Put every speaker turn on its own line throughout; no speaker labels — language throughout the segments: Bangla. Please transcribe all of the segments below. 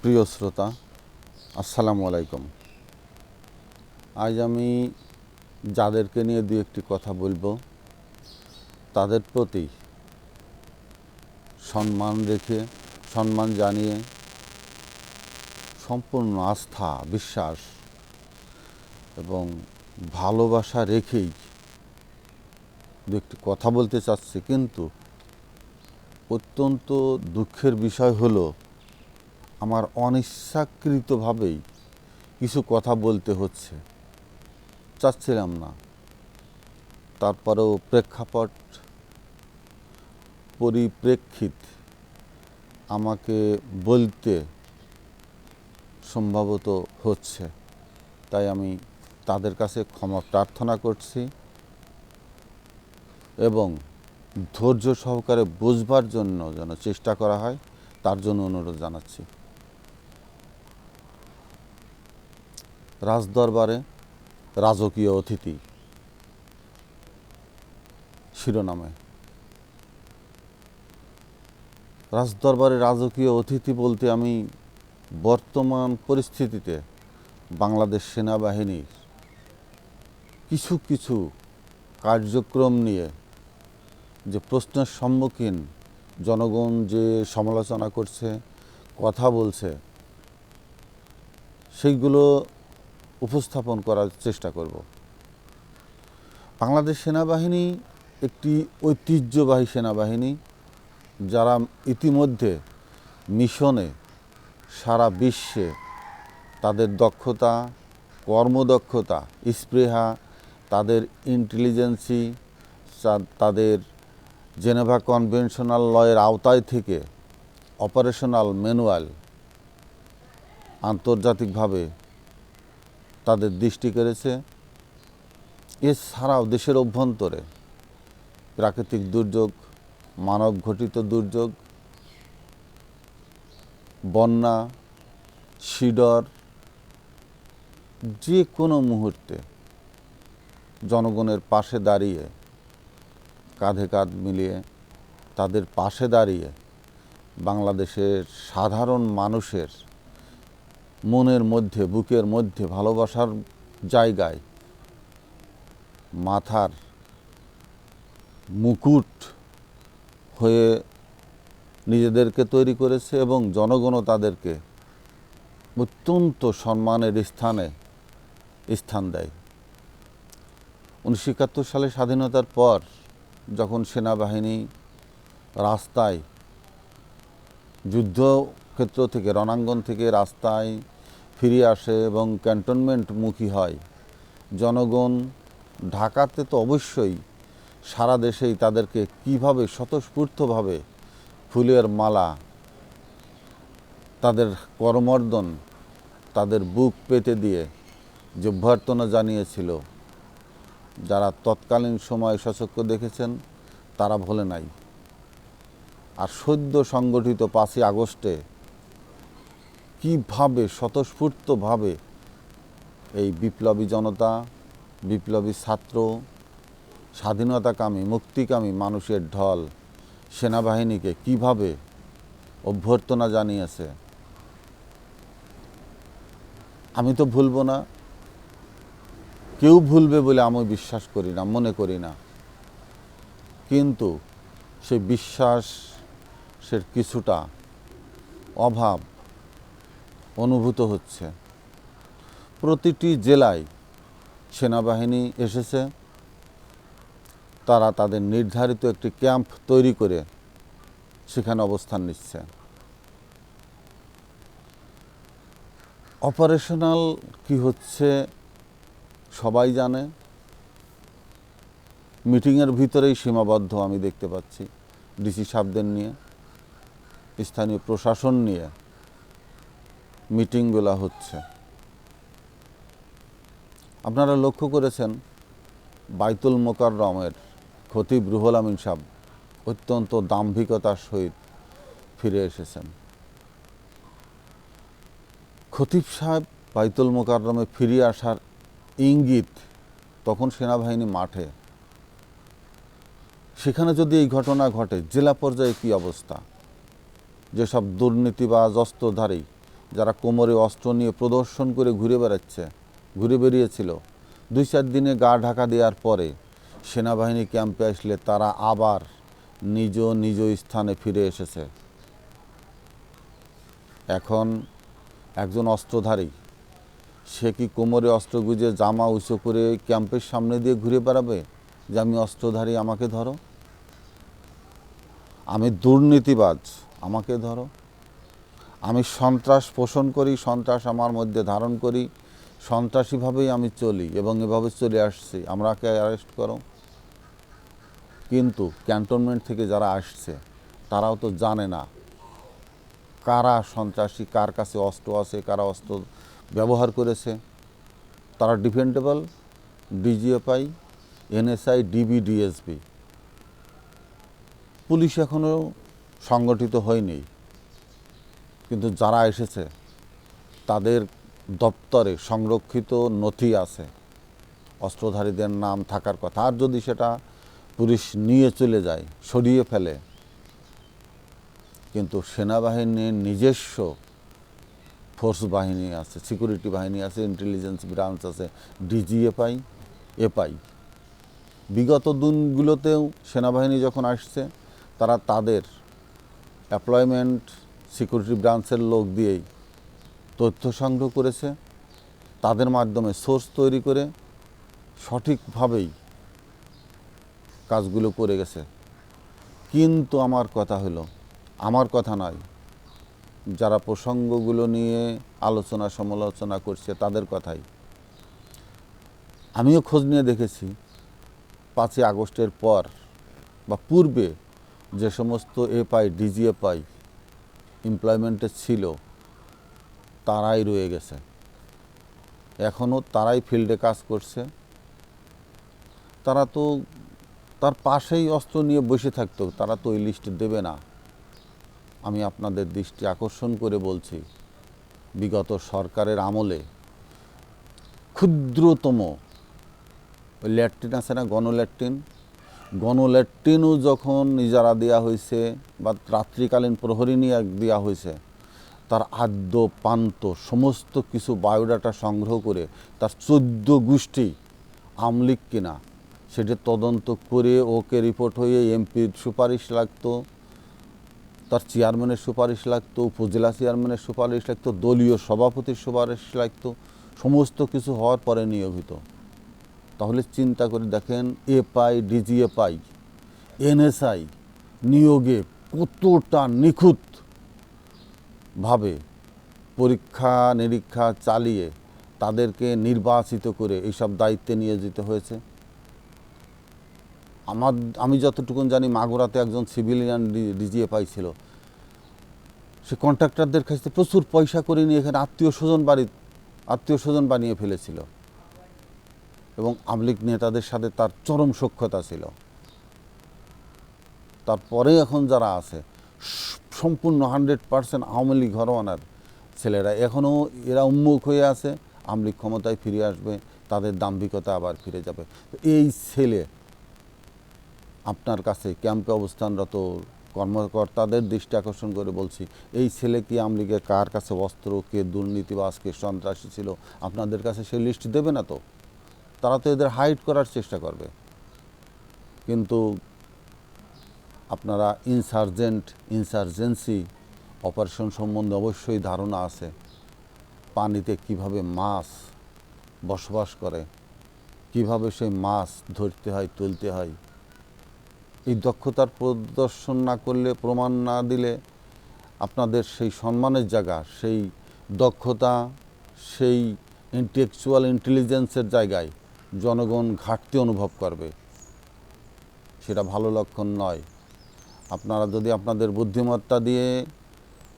প্রিয় শ্রোতা, আসসালামু আলাইকুম। আজ আমি যাদেরকে নিয়ে দু একটি কথা বলবো তাদের প্রতি সম্মান জানিয়ে সম্পূর্ণ আস্থা, বিশ্বাস এবং ভালোবাসা রেখেই দু একটি কথা বলতে চাচ্ছি। কিন্তু অত্যন্ত দুঃখের বিষয় হলো আমার অনিচ্ছাকৃতভাবেই কিছু কথা বলতে হচ্ছে, চাচ্ছিলাম না। তারপরেও পরিপ্রেক্ষিত আমাকে বলতে সম্ভবত হচ্ছে, তাই আমি তাদের কাছে ক্ষমা প্রার্থনা করছি এবং ধৈর্য সহকারে বুঝবার জন্য যেন চেষ্টা করা হয়, তার জন্য অনুরোধ জানাচ্ছি। রাজদরবারে রাজকীয় অতিথি শিরোনামে। রাজদরবারে রাজকীয় অতিথি বলতে আমি বর্তমান পরিস্থিতিতে বাংলাদেশ সেনাবাহিনীর কিছু কিছু কার্যক্রম নিয়ে যে প্রশ্নের সম্মুখীন জনগণ, যে সমালোচনা করছে, কথা বলছে, সেইগুলো উপস্থাপন করার চেষ্টা করব। বাংলাদেশ সেনাবাহিনী একটি ঐতিহ্যবাহী সেনাবাহিনী, যারা ইতিমধ্যে মিশনে সারা বিশ্বে তাদের দক্ষতা, কর্মদক্ষতা, স্পৃহা, তাদের ইন্টেলিজেন্সি, তাদের জেনেভা কনভেনশনাল লয়ের আওতায় থেকে অপারেশনাল ম্যানুয়াল আন্তর্জাতিকভাবে তাদের দৃষ্টি কেড়েছে। এছাড়াও দেশের অভ্যন্তরে প্রাকৃতিক দুর্যোগ, মানব ঘটিত দুর্যোগ, বন্যা, শিডর, যে কোনো মুহূর্তে জনগণের পাশে দাঁড়িয়ে, কাঁধে কাঁধ মিলিয়ে তাদের পাশে দাঁড়িয়ে বাংলাদেশের সাধারণ মানুষের মনের মধ্যে, বুকের মধ্যে ভালোবাসার জায়গায় মাথার মুকুট হয়ে নিজেদেরকে তৈরি করেছে এবং জনগণও তাদেরকে অত্যন্ত সম্মানের স্থান দেয়। 1971 সালে স্বাধীনতার পর যখন সেনাবাহিনী রাস্তায়, যুদ্ধক্ষেত্র থেকে, রণাঙ্গন থেকে রাস্তায় ফিরে আসে এবং ক্যান্টনমেন্টমুখী হয়, জনগণ ঢাকাতে তো অবশ্যই, সারা দেশেই তাদেরকে কীভাবে স্বতঃস্ফূর্তভাবে ফুলের মালা, তাদের করমর্দন, তাদের বুক পেতে দিয়ে যে অভ্যর্থনা জানিয়েছিল, যারা তৎকালীন সময় সচক্ষে দেখেছেন তারা ভোলে নাই। আর সদ্য সংগঠিত 5ই আগস্টে কীভাবে স্বতঃস্ফূর্তভাবে এই বিপ্লবী জনতা, বিপ্লবী ছাত্র, স্বাধীনতাকামী, মুক্তিকামী মানুষের ঢল সেনাবাহিনীকে কীভাবে অভ্যর্থনা জানিয়েছে, আমি তো ভুলব না, কেউ ভুলবে বলে আমি বিশ্বাস করি না, মনে করি না। কিন্তু সেই বিশ্বাসের কিছুটা অভাব অনুভূত হচ্ছে। প্রতিটি জেলায় সেনাবাহিনী এসেছে, তারা তাদের নির্ধারিত একটি ক্যাম্প তৈরি করে সেখানে অবস্থান নিচ্ছে। অপারেশনাল কি হচ্ছে সবাই জানে, মিটিংয়ের ভিতরেই সীমাবদ্ধ আমি দেখতে পাচ্ছি। ডিসি সাহেবদের নিয়ে, স্থানীয় প্রশাসন নিয়ে মিটিংগুলো হচ্ছে। আপনারা লক্ষ্য করেছেন বাইতুল মোকাররমের খতিব রুহুল আমিন সাহেব অত্যন্ত দাম্ভিকতার সহিত ফিরে এসেছেন। খতিব সাহেব বাইতুল মোকাররমে ফিরে আসার ইঙ্গিত তখন সেনাবাহিনী মাঠে। সেখানে যদি এই ঘটনা ঘটে, জেলা পর্যায়ে কী অবস্থা? যেসব দুর্নীতিবাজ, অস্ত্রধারী যারা কোমরে অস্ত্র নিয়ে প্রদর্শন করে ঘুরে বেরিয়েছিল, 2-4 দিনে গা ঢাকা দেওয়ার পরে সেনাবাহিনী ক্যাম্পে আসলে তারা আবার নিজ নিজ স্থানে ফিরে এসেছে। এখন একজন অস্ত্রধারী সে কি কোমরে অস্ত্র গুজে জামা উঁচু করে ক্যাম্পের সামনে দিয়ে ঘুরে বেড়াবে যে আমি অস্ত্রধারী, আমাকে ধরো, আমি দুর্নীতিবাজ, আমাকে ধরো, আমি সন্ত্রাস পোষণ করি, সন্ত্রাস আমার মধ্যে ধারণ করি, সন্ত্রাসীভাবেই আমি চলি এবং এভাবে চলে আসছি, আমাকে অ্যারেস্ট করো? কিন্তু ক্যান্টনমেন্ট থেকে যারা আসছে তারাও তো জানে না কারা সন্ত্রাসী, কার কাছে অস্ত্র আছে, কারা অস্ত্র ব্যবহার করেছে। তারা defendable, DGFI, NSI, DB, DSP. Police এখনও সংগঠিত হয়নি, কিন্তু যারা এসেছে তাদের দপ্তরে সংরক্ষিত নথি আছে, অস্ত্রধারীদের নাম থাকার কথা। আর যদি সেটা পুলিশ নিয়ে চলে যায়, সরিয়ে ফেলে, কিন্তু সেনাবাহিনীর নিজস্ব ফোর্স বাহিনী আছে, সিকিউরিটি বাহিনী আছে, ইন্টেলিজেন্স ব্রাঞ্চ আছে, ডিজিএফআই, এফআই। বিগত দিনগুলোতেও সেনাবাহিনী যখন আসছে তারা তাদের অ্যাপ্লয়মেন্ট সিকিউরিটি ব্রাঞ্চের লোক দিয়েই তথ্য সংগ্রহ করেছে, তাদের মাধ্যমে সোর্স তৈরি করে সঠিকভাবেই কাজগুলো করে গেছে। কিন্তু আমার কথা হলো, আমার কথা নয়, যারা প্রসঙ্গগুলো নিয়ে আলোচনা সমালোচনা করছে তাদের কথাই। আমিও খোঁজ নিয়ে দেখেছি 5ই আগস্টের পর বা পূর্বে যে সমস্ত এফআই, ডিজিএফআই এমপ্লয়মেন্টে ছিল তারাই রয়ে গেছে, এখনও তারাই ফিল্ডে কাজ করছে। তারা তো তার পাশেই অস্ত্র নিয়ে বসে থাকতো, তারা তো ওই লিস্ট দেবে না। আমি আপনাদের দৃষ্টি আকর্ষণ করে বলছি, বিগত সরকারের আমলে ক্ষুদ্রতম ওই ল্যাট্রিন আছে না, গণল্যাট্রিনও যখন ইজারা দেওয়া হয়েছে বা রাত্রিকালীন প্রহরী নিয়ে দেওয়া হয়েছে, তার আদ্য পান্ত সমস্ত কিছু বায়োডাটা সংগ্রহ করে তার 14 গোষ্ঠী আমলিক কিনা সেটা তদন্ত করে ওকে রিপোর্ট হয়ে এমপির সুপারিশ লাগতো, তার চেয়ারম্যানের সুপারিশ লাগতো, উপজেলা চেয়ারম্যানের সুপারিশ লাগতো, দলীয় সভাপতির সুপারিশ লাগতো, সমস্ত কিছু হওয়ার পরে নিয়োগ হতো। তাহলে চিন্তা করে দেখেন, এফআই, ডিজিএফআই, এনএসআই নিয়োগে কতটা নিখুঁতভাবে পরীক্ষা নিরীক্ষা চালিয়ে তাদেরকে নির্বাচিত করে এইসব দায়িত্বে নিয়োজিত হয়েছে। আমি যতটুকু জানি মাগুরাতে একজন সিভিলিয়ান ডিজিএফআই ছিল, সে কন্ট্রাক্টরদের কাছে প্রচুর পয়সা করে নিয়ে এখানে আত্মীয় স্বজন বানিয়ে ফেলেছিল এবং আমলিক নেতাদের সাথে তার চরম সখ্যতা ছিল। তারপরে এখন যারা আছে সম্পূর্ণ 100% আওয়ামী লীগ ঘরানার ছেলেরা, এখনও এরা উন্মুখ হয়ে আছে আওয়ামী লীগ ক্ষমতায় ফিরে আসবে, তাদের দাম্ভিকতা আবার ফিরে যাবে। এই ছেলে আপনার কাছে ক্যাম্পে অবস্থানরত কর্মকর্তাদের দৃষ্টি আকর্ষণ করে বলছি, এই ছেলে কি আওয়ামী লীগের কার কাছে অস্ত্র, কে দুর্নীতিবাজ, কে সন্ত্রাসী ছিল, আপনাদের কাছে সেই লিস্ট দেবে না তো? তারা তো এদের হাইড করার চেষ্টা করবে। কিন্তু আপনারা ইনসার্জেন্সি অপারেশন সম্বন্ধে অবশ্যই ধারণা আছে, পানিতে কিভাবে মাছ বসবাস করে, কিভাবে সেই মাছ ধরতে হয়, তুলতে হয়। এই দক্ষতার প্রদর্শন না করলে, প্রমাণ না দিলে আপনাদের সেই সম্মানের জায়গা, সেই দক্ষতা, সেই ইন্টেলেকচুয়াল ইন্টেলিজেন্সের জায়গায় জনগণ ঘাটতি অনুভব করবে, সেটা ভালো লক্ষণ নয়। আপনারা যদি আপনাদের বুদ্ধিমত্তা দিয়ে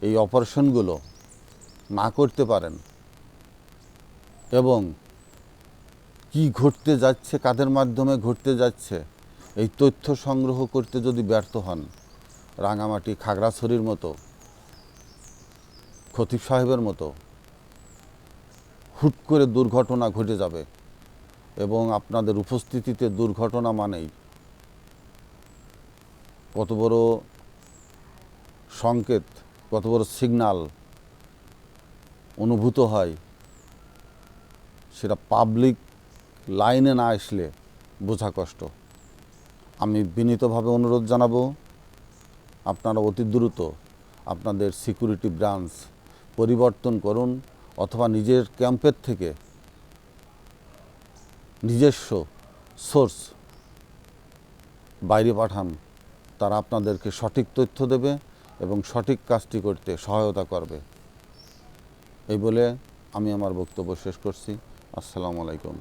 এই অপারেশনগুলো না করতে পারেন এবং কি ঘটতে যাচ্ছে, কাদের মাধ্যমে ঘটতে যাচ্ছে এই তথ্য সংগ্রহ করতে যদি ব্যর্থ হন, রাঙামাটি খাগড়াছড়ির মতো, খতিব সাহেবের মতো হুট করে দুর্ঘটনা ঘটে যাবে এবং আপনাদের উপস্থিতিতে দুর্ঘটনা মানেই কত বড় সংকেত, কত বড় সিগন্যাল অনুভূত হয় সেটা পাবলিক লাইনে না আসলে বোঝা কষ্ট। আমি বিনীতভাবে অনুরোধ জানাবো, আপনারা অতি দ্রুত আপনাদের সিকিউরিটি ব্রাঞ্চ পরিবর্তন করুন, অথবা নিজের ক্যাম্পের থেকে নিজস্ব সোর্স বাইরে পাঠান। তারা আপনাদেরকে সঠিক তথ্য দেবে এবং সঠিক কাজটি করতে সহায়তা করবে। এই বলে আমি আমার বক্তব্য শেষ করছি। আসসালামু আলাইকুম।